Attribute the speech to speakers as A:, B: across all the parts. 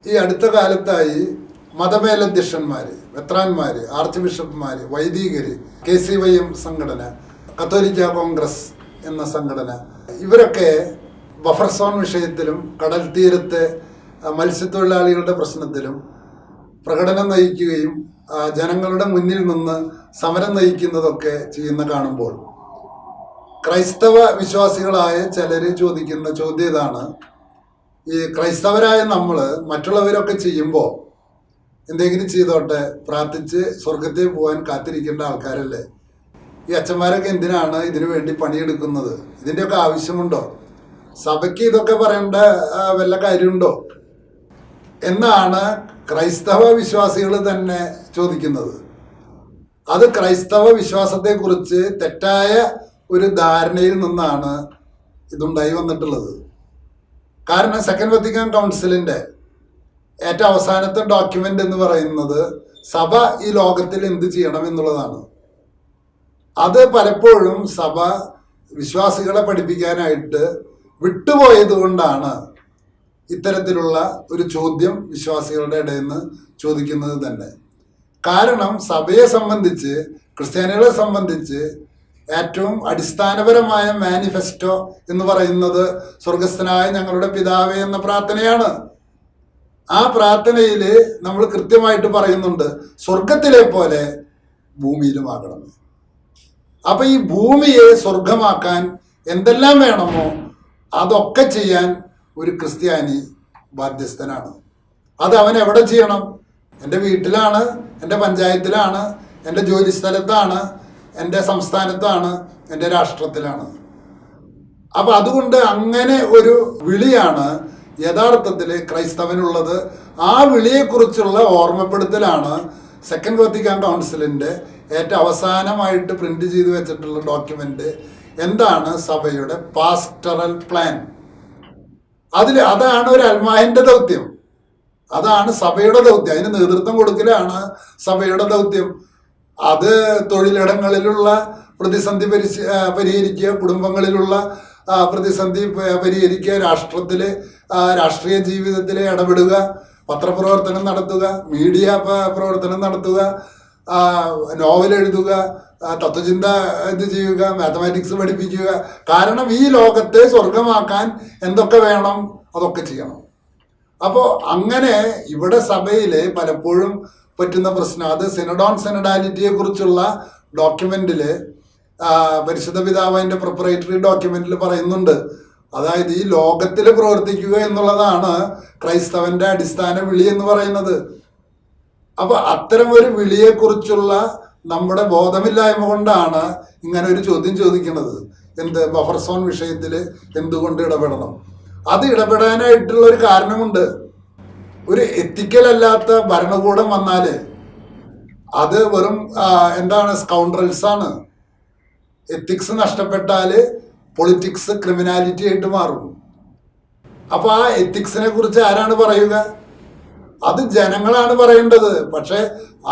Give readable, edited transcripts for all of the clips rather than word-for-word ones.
A: ഈ അടുത്ത കാലത്തായി മതമേലധ്യക്ഷന്മാര്, മെത്രാന്മാര്, ആർച്ച് ബിഷപ്പുമാര്, വൈദികര്, KCYM സംഘടന, കത്തോലിക്ക കോൺഗ്രസ് എന്ന സംഘടന, ഇവരൊക്കെ ബഫർ സോൺ വിഷയത്തിലും കടൽ തീരത്തെ മത്സ്യത്തൊഴിലാളികളുടെ പ്രശ്നത്തിലും പ്രകടനം നയിക്കുകയും ജനങ്ങളുടെ മുന്നിൽ നിന്ന് സമരം നയിക്കുന്നതൊക്കെ ചെയ്യുന്ന കാണുമ്പോൾ ക്രൈസ്തവ വിശ്വാസികളായ ചിലർ ചോദിക്കുന്ന ചോദ്യം ഇതാണ്: ഈ ക്രൈസ്തവരായ നമ്മൾ മറ്റുള്ളവരൊക്കെ ചെയ്യുമ്പോൾ എന്തെങ്കിലും ചെയ്തോട്ടെ, പ്രാർത്ഥിച്ച് സ്വർഗത്തിൽ പോകാൻ കാത്തിരിക്കേണ്ട ആൾക്കാരല്ലേ? ഈ അച്ഛന്മാരൊക്കെ എന്തിനാണ് ഇതിനു വേണ്ടി പണിയെടുക്കുന്നത്? ഇതിൻ്റെയൊക്കെ ആവശ്യമുണ്ടോ? സഭയ്ക്ക് ഇതൊക്കെ പറയേണ്ട വല്ല കാര്യമുണ്ടോ എന്നാണ് ക്രൈസ്തവ വിശ്വാസികൾ തന്നെ ചോദിക്കുന്നത്. അത് ക്രൈസ്തവ വിശ്വാസത്തെക്കുറിച്ച് തെറ്റായ ഒരു ധാരണയിൽ നിന്നാണ് ഇതുണ്ടായി വന്നിട്ടുള്ളത്. കാരണം സെക്കൻഡ് വത്തിക്കാൻ കൗൺസിലിൻ്റെ ഏറ്റവും അവസാനത്തെ ഡോക്യുമെൻ്റ് എന്ന് പറയുന്നത് സഭ ഈ ലോകത്തിൽ എന്ത് ചെയ്യണം എന്നുള്ളതാണ്. അത് പലപ്പോഴും സഭ വിശ്വാസികളെ പഠിപ്പിക്കാനായിട്ട് വിട്ടുപോയത് കൊണ്ടാണ് ഇത്തരത്തിലുള്ള ഒരു ചോദ്യം വിശ്വാസികളുടെ ഇടയിൽ നിന്ന് ചോദിക്കുന്നത് തന്നെ. കാരണം സഭയെ സംബന്ധിച്ച്, ക്രിസ്ത്യാനികളെ സംബന്ധിച്ച് ഏറ്റവും അടിസ്ഥാനപരമായ മാനിഫെസ്റ്റോ എന്ന് പറയുന്നത് സ്വർഗസ്ഥനായ ഞങ്ങളുടെ പിതാവേ എന്ന പ്രാർത്ഥനയാണ്. ആ പ്രാർത്ഥനയിൽ നമ്മൾ കൃത്യമായിട്ട് പറയുന്നുണ്ട്, സ്വർഗത്തിലെ പോലെ ഭൂമിയിലുമാകണം. അപ്പൊ ഈ ഭൂമിയെ സ്വർഗമാക്കാൻ എന്തെല്ലാം വേണമോ അതൊക്കെ ചെയ്യാൻ ഒരു ക്രിസ്ത്യാനി ബാധ്യസ്ഥനാണ്. അത് അവൻ എവിടെ ചെയ്യണം? എൻ്റെ വീട്ടിലാണ്, എൻ്റെ പഞ്ചായത്തിലാണ്, എൻ്റെ ജോലി സ്ഥലത്താണ്, എൻ്റെ സംസ്ഥാനത്താണ്, എൻ്റെ രാഷ്ട്രത്തിലാണ്. അപ്പം അതുകൊണ്ട് അങ്ങനെ ഒരു വിളിയാണ് യഥാർത്ഥത്തിൽ ക്രൈസ്തവനുള്ളത്. ആ വിളിയെക്കുറിച്ചുള്ള ഓർമ്മപ്പെടുത്തലാണ് സെക്കൻഡ് വത്തിക്കാൻ കൗൺസിലിൻ്റെ ഏറ്റവും അവസാനമായിട്ട് പ്രിന്റ് ചെയ്ത് വെച്ചിട്ടുള്ള ഡോക്യുമെൻ്റ്. എന്താണ് സഭയുടെ പാസ്റ്ററൽ പ്ലാൻ? അതാണ് ഒരു അൽമാഹിൻ്റെ ദൗത്യം, അതാണ് സഭയുടെ ദൗത്യം. അതിന് നേതൃത്വം കൊടുക്കലാണ് സഭയുടെ ദൗത്യം. അത് തൊഴിലിടങ്ങളിലുള്ള പ്രതിസന്ധി പരിഹരിക്കുക, കുടുംബങ്ങളിലുള്ള പ്രതിസന്ധി പരിഹരിക്കുക, രാഷ്ട്രീയ ജീവിതത്തിൽ ഇടപെടുക, പത്രപ്രവർത്തനം നടത്തുക, മീഡിയ പ്രവർത്തനം നടത്തുക, നോവൽ എഴുതുക, തത്വചിന്ത ഇത് ചെയ്യുക, മാത്തമാറ്റിക്സ് പഠിപ്പിക്കുക. കാരണം ഈ ലോകത്തെ സ്വർഗമാക്കാൻ എന്തൊക്കെ വേണം അതൊക്കെ ചെയ്യണം. അപ്പോൾ അങ്ങനെ ഇവിടെ സഭയിൽ പലപ്പോഴും പറ്റുന്ന പ്രശ്നം, അത് സിനഡോൺ സിനഡാലിറ്റിയെ കുറിച്ചുള്ള ഡോക്യുമെന്റിൽ പരിശുദ്ധ പിതാവിൻ്റെ പ്രിപ്പറേറ്ററി ഡോക്യുമെന്റിൽ പറയുന്നുണ്ട്. അതായത് ഈ ലോകത്തിൽ പ്രവർത്തിക്കുക എന്നുള്ളതാണ് ക്രൈസ്തവന്റെ അടിസ്ഥാന വിളി എന്ന് പറയുന്നത്. അപ്പൊ അത്തരം ഒരു വിളിയെക്കുറിച്ചുള്ള നമ്മുടെ ബോധമില്ലായ്മ കൊണ്ടാണ് ഇങ്ങനെ ഒരു ചോദ്യം ചോദിക്കുന്നത്. എന്ത് ബഫർ സോൺ വിഷയത്തിൽ എന്തുകൊണ്ട് ഇടപെടണം? അത് ഇടപെടാനായിട്ടുള്ള ഒരു കാരണമുണ്ട്. ഒരു എത്തിക്കൽ അല്ലാത്ത ഭരണകൂടം വന്നാൽ അത് വെറും സ്കൗണ്ടറൽസ് ആണ്. എത്തിക്സ് നഷ്ടപ്പെട്ടാൽ പൊളിറ്റിക്സ് ക്രിമിനാലിറ്റി ആയിട്ട് മാറും. അപ്പോൾ ആ എത്തിക്സിനെ കുറിച്ച് ആരാണ് പറയുക? അത് ജനങ്ങളാണ് പറയേണ്ടത്. പക്ഷെ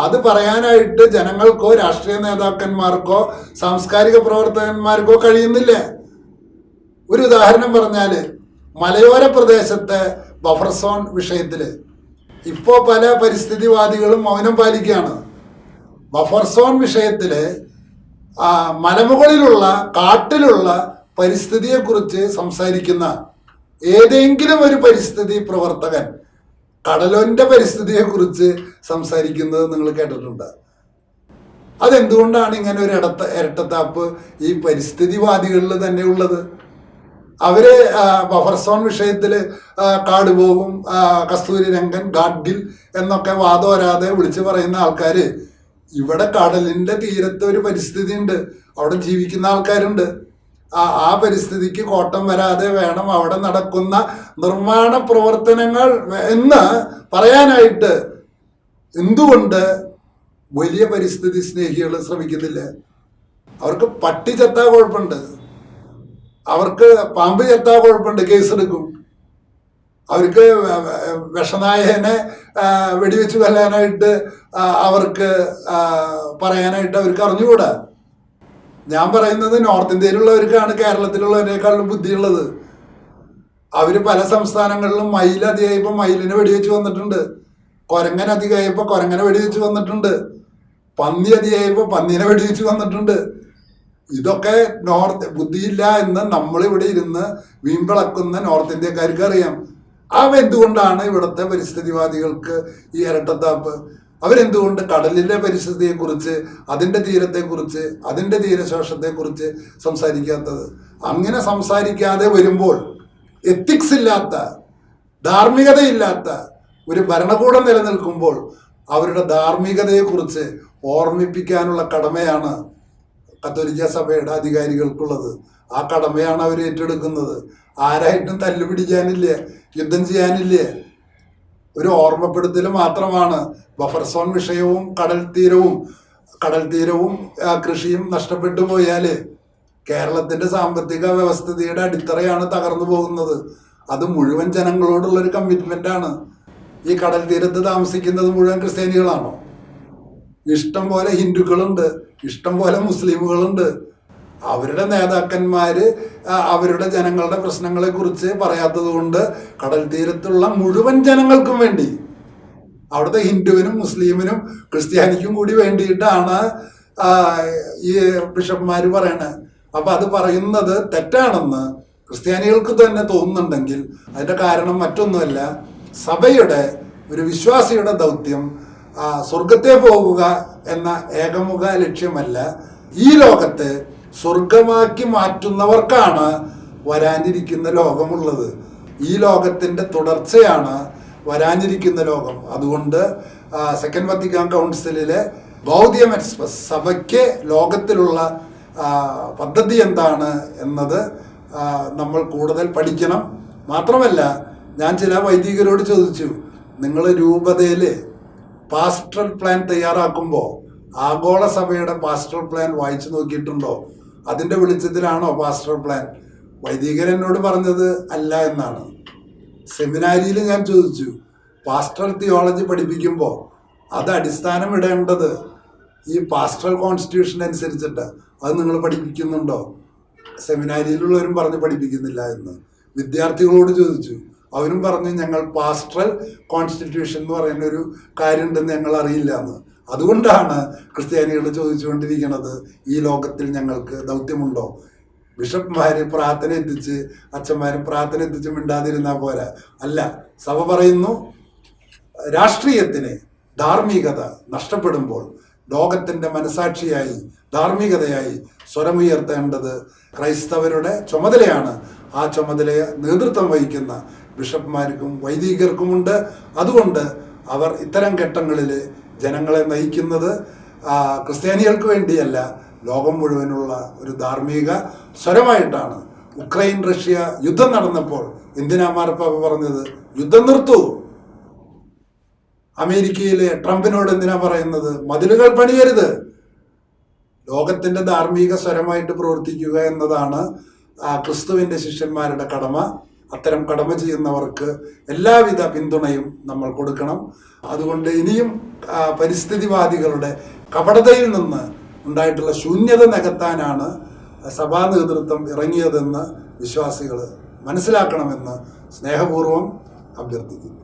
A: അത് പറയാനായിട്ട് ജനങ്ങൾക്കോ രാഷ്ട്രീയ നേതാക്കന്മാർക്കോ സാംസ്കാരിക പ്രവർത്തകന്മാർക്കോ കഴിയുന്നില്ല. ഒരു ഉദാഹരണം പറഞ്ഞാൽ, മലയോര പ്രദേശത്തെ ബഫർ സോൺ വിഷയത്തിൽ ഇപ്പോൾ പല പരിസ്ഥിതിവാദികളും മൗനം പാലിക്കുകയാണ്. ബഫർ സോൺ വിഷയത്തിൽ മലമുകളിലുള്ള കാട്ടിലുള്ള പരിസ്ഥിതിയെക്കുറിച്ച് സംസാരിക്കുന്ന ഏതെങ്കിലും ഒരു പരിസ്ഥിതി പ്രവർത്തകൻ കടലിൻ്റെ പരിസ്ഥിതിയെക്കുറിച്ച് സംസാരിക്കുന്നത് നിങ്ങൾ കേട്ടിട്ടുണ്ട്? അതെന്തുകൊണ്ടാണ് ഇങ്ങനെ ഒരു ഇരട്ടത്താപ്പ് ഈ പരിസ്ഥിതിവാദികളിൽ തന്നെ ഉള്ളത്? അവര് ബഫർ സോൺ വിഷയത്തിൽ കാട് പോകും, കസ്തൂരി രംഗൻ, ഗാഡ്ഗിൽ എന്നൊക്കെ വാദോരാതെ വിളിച്ചു പറയുന്ന ആൾക്കാർ, ഇവിടെ കടലിൻ്റെ തീരത്ത് ഒരു പരിസ്ഥിതി ഉണ്ട്, അവിടെ ജീവിക്കുന്ന ആൾക്കാരുണ്ട്, ആ പരിസ്ഥിതിക്ക് കോട്ടം വരാതെ വേണം അവിടെ നടക്കുന്ന നിർമ്മാണ പ്രവർത്തനങ്ങൾ എന്ന് പറയാനായിട്ട് എന്തുകൊണ്ട് വലിയ പരിസ്ഥിതി സ്നേഹികൾ ശ്രമിക്കുന്നില്ല? അവർക്ക് പട്ടി ചത്താ കുഴപ്പമുണ്ട്, അവർക്ക് പാമ്പ് ചത്താ കുഴപ്പമുണ്ട്, കേസെടുക്കും. അവർക്ക് വിഷനായകനെ വെടിവെച്ച് കൊല്ലാനായിട്ട് അവർക്ക് പറയാനായിട്ട് അവർക്ക് അറിഞ്ഞുകൂടാ. ഞാൻ പറയുന്നത് നോർത്ത് ഇന്ത്യയിലുള്ളവർക്കാണ് കേരളത്തിലുള്ളവരെക്കാളും ബുദ്ധിയുള്ളത്. അവര് പല സംസ്ഥാനങ്ങളിലും മയിൽ അധികമായപ്പോൾ മയിലിനെ വെടിവെച്ച് വന്നിട്ടുണ്ട്, കൊരങ്ങൻ അധികമായപ്പോൾ കൊരങ്ങനെ വെടിവെച്ച് വന്നിട്ടുണ്ട്, പന്നി അധികമായപ്പോൾ പന്നീനെ വെടിവെച്ച് വന്നിട്ടുണ്ട്. ഇതൊക്കെ ബുദ്ധിയില്ല എന്ന് നമ്മളിവിടെ ഇരുന്ന് വീമ്പിളക്കുന്ന നോർത്ത് ഇന്ത്യക്കാർക്ക് അറിയാം. എന്തുകൊണ്ടാണ് ഇവിടുത്തെ പരിസ്ഥിതിവാദികൾക്ക് ഈ ഇരട്ടത്താപ്പ്? അവരെന്തുകൊണ്ട് കടലിലെ പരിസ്ഥിതിയെക്കുറിച്ച്, അതിൻ്റെ തീരത്തെക്കുറിച്ച്, അതിൻ്റെ തീരശോഷത്തെക്കുറിച്ച് സംസാരിക്കാത്തത്? അങ്ങനെ സംസാരിക്കാതെ വരുമ്പോൾ എത്തിക്സ് ഇല്ലാത്ത, ധാർമ്മികതയില്ലാത്ത ഒരു ഭരണകൂടം നിലനിൽക്കുമ്പോൾ അവരുടെ ധാർമ്മികതയെക്കുറിച്ച് ഓർമ്മിപ്പിക്കാനുള്ള കടമയാണ് കത്തോലിക്ക സഭയുടെ അധികാരികൾക്കുള്ളത്. ആ കടമയാണ് അവർ ഏറ്റെടുക്കുന്നത്. ആരായിട്ടും തല്ലുപിടിക്കാനില്ലേ, യുദ്ധം ചെയ്യാനില്ലേ, ഒരു ഓർമ്മപ്പെടുത്തൽ മാത്രമാണ്. ബഫർ സോൺ വിഷയവും കടൽ തീരവും കൃഷിയും നഷ്ടപ്പെട്ടു പോയാൽ കേരളത്തിന്റെ സാമ്പത്തിക വ്യവസ്ഥിതിയുടെ അടിത്തറയാണ് തകർന്നു പോകുന്നത്. അത് മുഴുവൻ ജനങ്ങളോടുള്ളൊരു കമ്മിറ്റ്മെന്റ് ആണ്. ഈ കടൽ തീരത്ത് താമസിക്കുന്നത് മുഴുവൻ ക്രിസ്ത്യാനികളാണോ? ഇഷ്ടം പോലെ ഹിന്ദുക്കളുണ്ട്, ഇഷ്ടം പോലെ മുസ്ലിമുകളുണ്ട്. അവരുടെ നേതാക്കന്മാര് അവരുടെ ജനങ്ങളുടെ പ്രശ്നങ്ങളെ കുറിച്ച് പറയാത്തത് കൊണ്ട് കടൽ തീരത്തുള്ള മുഴുവൻ ജനങ്ങൾക്കും വേണ്ടി, അവിടുത്തെ ഹിന്ദുവിനും മുസ്ലിമിനും ക്രിസ്ത്യാനിക്കും കൂടി വേണ്ടിയിട്ടാണ് ഈ ബിഷപ്പ്മാര് പറയണത്. അപ്പൊ അത് പറയുന്നത് തെറ്റാണെന്ന് ക്രിസ്ത്യാനികൾക്ക് തന്നെ തോന്നുന്നുണ്ടെങ്കിൽ അതിന്റെ കാരണം മറ്റൊന്നുമല്ല, സഭയുടെ ഒരു വിശ്വാസിയുടെ ദൗത്യം സ്വർഗത്തെ പോകുക എന്ന ഏകമുഖ ലക്ഷ്യമല്ല. ഈ ലോകത്തെ സ്വർഗമാക്കി മാറ്റുന്നവർക്കാണ് വരാനിരിക്കുന്ന ലോകമുള്ളത്. ഈ ലോകത്തിന്റെ തുടർച്ചയാണ് വരാനിരിക്കുന്ന ലോകം. അതുകൊണ്ട് സെക്കൻഡ് വത്തിക്കാൻ കൗൺസിലിലെ ഗൗഡിയം എറ്റ് സ്പസ്, സഭയ്ക്ക് ലോകത്തിലുള്ള പദ്ധതി എന്താണ് എന്നത് നമ്മൾ കൂടുതൽ പഠിക്കണം. മാത്രമല്ല, ഞാൻ ചില വൈദികരോട് ചോദിച്ചു, നിങ്ങൾ രൂപതയിൽ പാസ്റ്ററൽ പ്ലാൻ തയ്യാറാക്കുമ്പോൾ ആഗോള സഭയുടെ പാസ്റ്ററൽ പ്ലാൻ വായിച്ചു നോക്കിയിട്ടുണ്ടോ? അതിൻ്റെ വെളിച്ചത്തിലാണോ പാസ്റ്ററൽ പ്ലാൻ? വൈദികർ എന്നോട് പറഞ്ഞത് അല്ല എന്നാണ്. സെമിനാരിയിൽ ഞാൻ ചോദിച്ചു, പാസ്റ്ററൽ തിയോളജി പഠിപ്പിക്കുമ്പോൾ അത് അടിസ്ഥാനം ഇടേണ്ടത് ഈ പാസ്റ്ററൽ കോൺസ്റ്റിറ്റ്യൂഷൻ അനുസരിച്ചിട്ട് അത് നിങ്ങൾ പഠിപ്പിക്കുന്നുണ്ടോ? സെമിനാരിയിലുള്ളവരും പറഞ്ഞ് പഠിപ്പിക്കുന്നില്ല എന്ന്. വിദ്യാർത്ഥികളോട് ചോദിച്ചു, അവരും പറഞ്ഞു ഞങ്ങൾ പാസ്റ്ററൽ കോൺസ്റ്റിറ്റ്യൂഷൻ എന്ന് പറയുന്ന ഒരു കാര്യമുണ്ടെന്ന് ഞങ്ങൾ അറിയില്ല എന്ന്. അതുകൊണ്ടാണ് ക്രിസ്ത്യാനികൾ ചോദിച്ചുകൊണ്ടിരിക്കുന്നത്, ഈ ലോകത്തിൽ ഞങ്ങൾക്ക് ദൗത്യമുണ്ടോ? ബിഷപ്പ്മാര് പ്രാർത്ഥന എത്തിച്ച്, അച്ഛന്മാരും പ്രാർത്ഥന എത്തിച്ച് മിണ്ടാതിരുന്നാൽ പോരാ. അല്ല, സഭ പറയുന്നു രാഷ്ട്രീയത്തിന് ധാർമ്മികത നഷ്ടപ്പെടുമ്പോൾ ലോകത്തിന്റെ മനസാക്ഷിയായി, ധാർമ്മികതയായി സ്വരമുയർത്തേണ്ടത് ക്രൈസ്തവരുടെ ചുമതലയാണ്. ആ ചുമതലയെ നേതൃത്വം വഹിക്കുന്ന ബിഷപ്പ്മാർക്കും വൈദികർക്കുമുണ്ട്. അതുകൊണ്ട് അവർ ഇത്തരം ഘട്ടങ്ങളിൽ ജനങ്ങളെ നയിക്കുന്നത് ക്രിസ്ത്യാനികൾക്ക് വേണ്ടിയല്ല, ലോകം മുഴുവനുള്ള ഒരു ധാർമ്മിക സ്വരമായിട്ടാണ്. ഉക്രൈൻ റഷ്യ യുദ്ധം നടന്നപ്പോൾ എന്തിനാ മാർപ്പാപ്പ പറഞ്ഞത് യുദ്ധം നിർത്തൂ? അമേരിക്കയിലെ ട്രംപിനോട് എന്തിനാ പറയുന്നത് മതിലുകൾ പണിയരുത്? ലോകത്തിന്റെ ധാർമ്മിക സ്വരമായിട്ട് പ്രവർത്തിക്കുക എന്നതാണ് ക്രിസ്തുവിന്റെ ശിഷ്യന്മാരുടെ കടമ. അത്തരം കടമ ചെയ്യുന്നവർക്ക് എല്ലാവിധ പിന്തുണയും നമ്മൾ കൊടുക്കണം. അതുകൊണ്ട് ഇനിയും പരിസ്ഥിതിവാദികളുടെ കപടതയിൽ നിന്ന് ഉണ്ടായിട്ടുള്ള ശൂന്യത നികത്താനാണ് സഭാ നേതൃത്വം ഇറങ്ങിയതെന്ന് വിശ്വാസികൾ മനസ്സിലാക്കണമെന്ന് സ്നേഹപൂർവ്വം അഭ്യർത്ഥിക്കുന്നു.